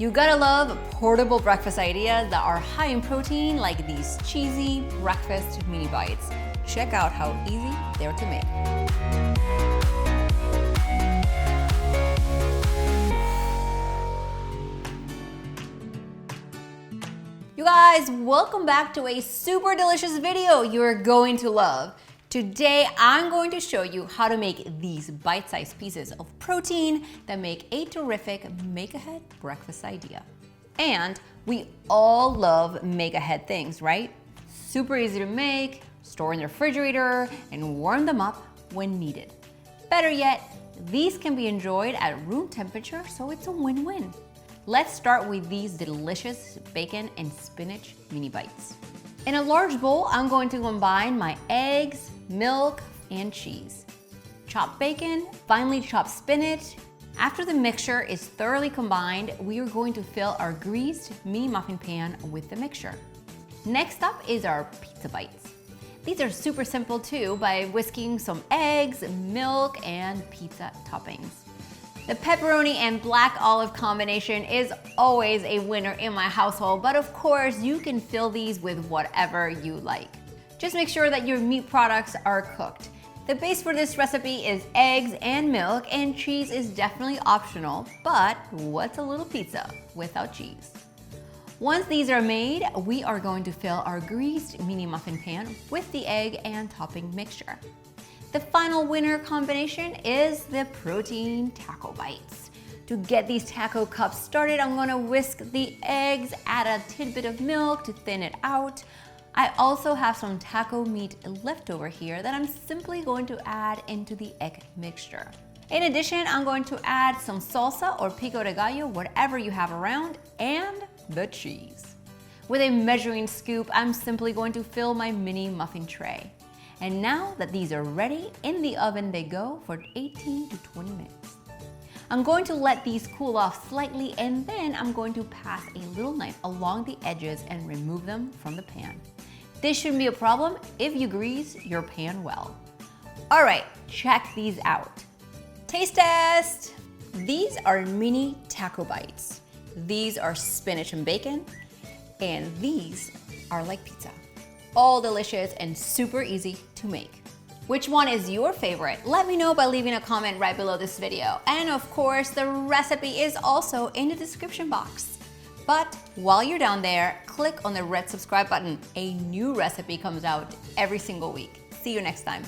You gotta love portable breakfast ideas that are high in protein, like these cheesy breakfast mini bites. Check out how easy they're to make. You guys, welcome back to a super delicious video you're going to love. Today, I'm going to show you how to make these bite-sized pieces of protein that make a terrific make-ahead breakfast idea. And we all love make-ahead things, right? Super easy to make, store in the refrigerator, and warm them up when needed. Better yet, these can be enjoyed at room temperature, so it's a win-win. Let's start with these delicious bacon and spinach mini bites. In a large bowl, I'm going to combine my eggs, milk, and cheese. Chopped bacon, finely chopped spinach. After the mixture is thoroughly combined, we are going to fill our greased mini muffin pan with the mixture. Next up is our pizza bites. These are super simple too, by whisking some eggs, milk, and pizza toppings. The pepperoni and black olive combination is always a winner in my household, but of course you can fill these with whatever you like. Just make sure that your meat products are cooked. The base for this recipe is eggs and milk, and cheese is definitely optional, but what's a little pizza without cheese? Once these are made, we are going to fill our greased mini muffin pan with the egg and topping mixture. The final winner combination is the protein taco bites. To get these taco cups started, I'm gonna whisk the eggs, add a tidbit of milk to thin it out. I also have some taco meat left over here that I'm simply going to add into the egg mixture. In addition, I'm going to add some salsa or pico de gallo, whatever you have around, and the cheese. With a measuring scoop, I'm simply going to fill my mini muffin tray. And now that these are ready, in the oven they go for 18 to 20 minutes. I'm going to let these cool off slightly, and then I'm going to pass a little knife along the edges and remove them from the pan. This shouldn't be a problem if you grease your pan well. All right, check these out. Taste test! These are mini taco bites. These are spinach and bacon, and these are like pizza. All delicious and super easy to make. Which one is your favorite? Let me know by leaving a comment right below this video. And of course, the recipe is also in the description box. But while you're down there, click on the red subscribe button. A new recipe comes out every single week. See you next time.